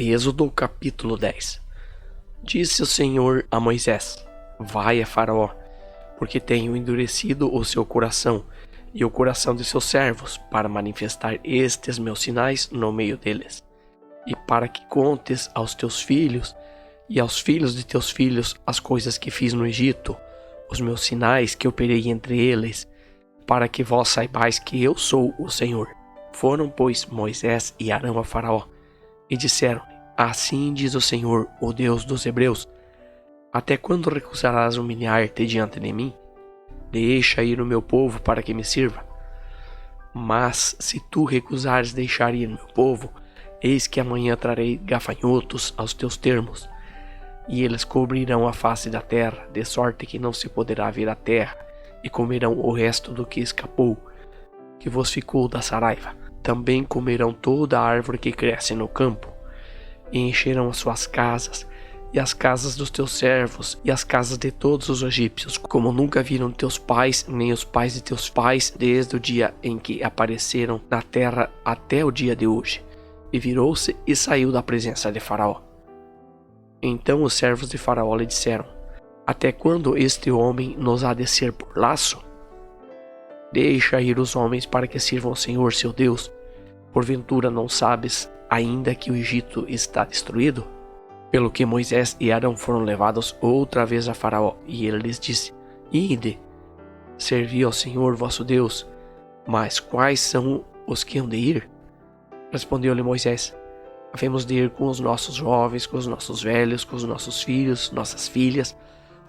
Êxodo capítulo 10. Disse o Senhor a Moisés: Vai a Faraó, porque tenho endurecido o seu coração e o coração de seus servos, para manifestar estes meus sinais no meio deles, e para que contes aos teus filhos e aos filhos de teus filhos as coisas que fiz no Egito, os meus sinais que operei entre eles, para que vós saibais que eu sou o Senhor. Foram, pois, Moisés e Arão a Faraó, e disseram: Assim diz o Senhor, o Deus dos Hebreus: Até quando recusarás humilhar-te diante de mim? Deixa ir o meu povo para que me sirva. Mas se tu recusares deixar ir meu povo, eis que amanhã trarei gafanhotos aos teus termos, e eles cobrirão a face da terra, de sorte que não se poderá ver a terra, e comerão o resto do que escapou, que vos ficou da saraiva. Também comerão toda a árvore que cresce no campo, e encherão as suas casas, e as casas dos teus servos, e as casas de todos os egípcios, como nunca viram teus pais, nem os pais de teus pais, desde o dia em que apareceram na terra até o dia de hoje. E virou-se e saiu da presença de Faraó. Então os servos de Faraó lhe disseram: Até quando este homem nos há de ser por laço? Deixa ir os homens para que sirvam ao Senhor seu Deus. Porventura não sabes ainda que o Egito está destruído? Pelo que Moisés e Arão foram levados outra vez a Faraó, e ele lhes disse: Ide, servi ao Senhor vosso Deus. Mas quais são os que hão de ir? Respondeu-lhe Moisés: Havemos de ir com os nossos jovens, com os nossos velhos, com os nossos filhos, nossas filhas,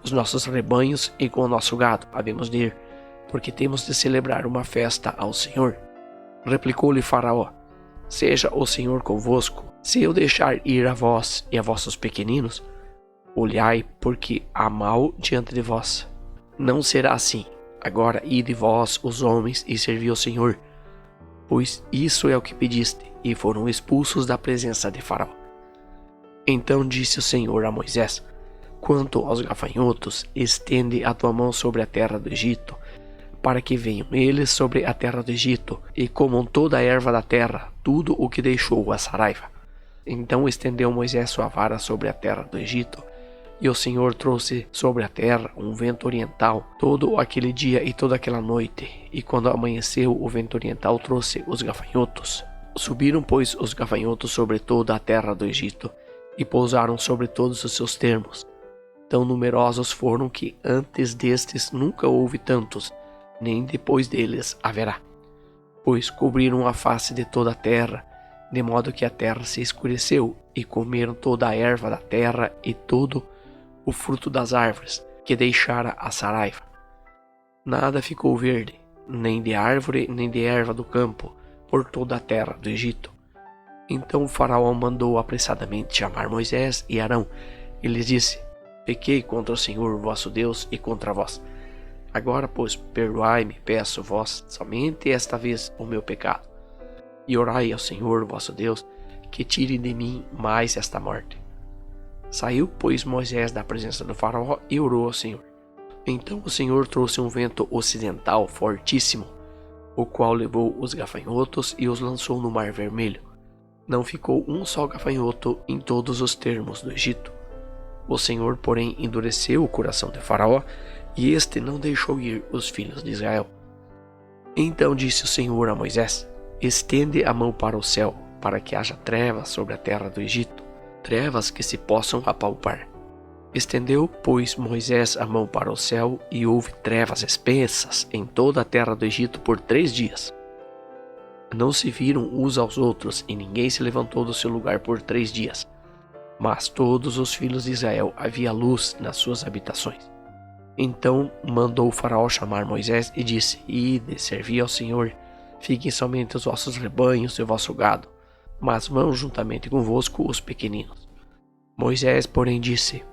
os nossos rebanhos e com o nosso gado. Havemos de ir, porque temos de celebrar uma festa ao Senhor. Replicou-lhe Faraó: Seja o Senhor convosco, se eu deixar ir a vós e a vossos pequeninos. Olhai, porque há mal diante de vós. Não será assim. Agora ide vós, os homens, e servi ao Senhor, pois isso é o que pediste. E foram expulsos da presença de Faraó. Então disse o Senhor a Moisés: Quanto aos gafanhotos, estende a tua mão sobre a terra do Egito, para que venham eles sobre a terra do Egito, e comam toda a erva da terra, tudo o que deixou a saraiva. Então estendeu Moisés sua vara sobre a terra do Egito, e o Senhor trouxe sobre a terra um vento oriental, todo aquele dia e toda aquela noite, e quando amanheceu o vento oriental trouxe os gafanhotos. Subiram, pois, os gafanhotos sobre toda a terra do Egito, e pousaram sobre todos os seus termos. Tão numerosos foram que antes destes nunca houve tantos, nem depois deles haverá. Pois cobriram a face de toda a terra, de modo que a terra se escureceu, e comeram toda a erva da terra e todo o fruto das árvores, que deixara a saraiva. Nada ficou verde, nem de árvore, nem de erva do campo, por toda a terra do Egito. Então o Faraó mandou apressadamente chamar Moisés e Arão, e lhes disse: Pequei contra o Senhor vosso Deus e contra vós. Agora, pois, perdoai-me, peço vós, somente esta vez o meu pecado, e orai ao Senhor vosso Deus, que tire de mim mais esta morte. Saiu, pois, Moisés da presença do Faraó e orou ao Senhor. Então o Senhor trouxe um vento ocidental fortíssimo, o qual levou os gafanhotos e os lançou no Mar Vermelho. Não ficou um só gafanhoto em todos os termos do Egito. O Senhor, porém, endureceu o coração de Faraó, e este não deixou ir os filhos de Israel. Então disse o Senhor a Moisés: Estende a mão para o céu, para que haja trevas sobre a terra do Egito, trevas que se possam apalpar. Estendeu, pois, Moisés a mão para o céu, e houve trevas espessas em toda a terra do Egito por 3 dias. Não se viram uns aos outros, e ninguém se levantou do seu lugar por 3 dias. Mas todos os filhos de Israel havia luz nas suas habitações. Então mandou o Faraó chamar Moisés e disse: Ide, servi ao Senhor, fiquem somente os vossos rebanhos e o vosso gado, mas vão juntamente convosco os pequeninos. Moisés, porém, disse: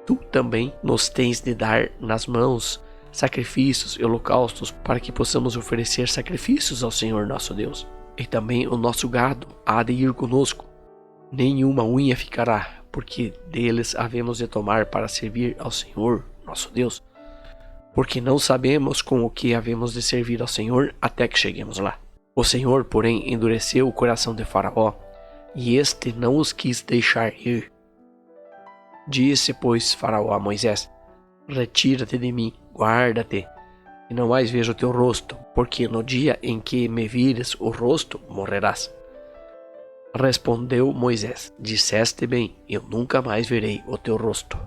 Tu também nos tens de dar nas mãos sacrifícios e holocaustos, para que possamos oferecer sacrifícios ao Senhor nosso Deus. E também o nosso gado há de ir conosco. Nenhuma unha ficará, porque deles havemos de tomar para servir ao Senhor nosso Deus, porque não sabemos com o que havemos de servir ao Senhor até que cheguemos lá. O Senhor, porém, endureceu o coração de Faraó, e este não os quis deixar ir. Disse, pois, Faraó a Moisés: Retira-te de mim, guarda-te, e não mais veja o teu rosto, porque no dia em que me vires o rosto, morrerás. Respondeu Moisés: Disseste bem, eu nunca mais verei o teu rosto.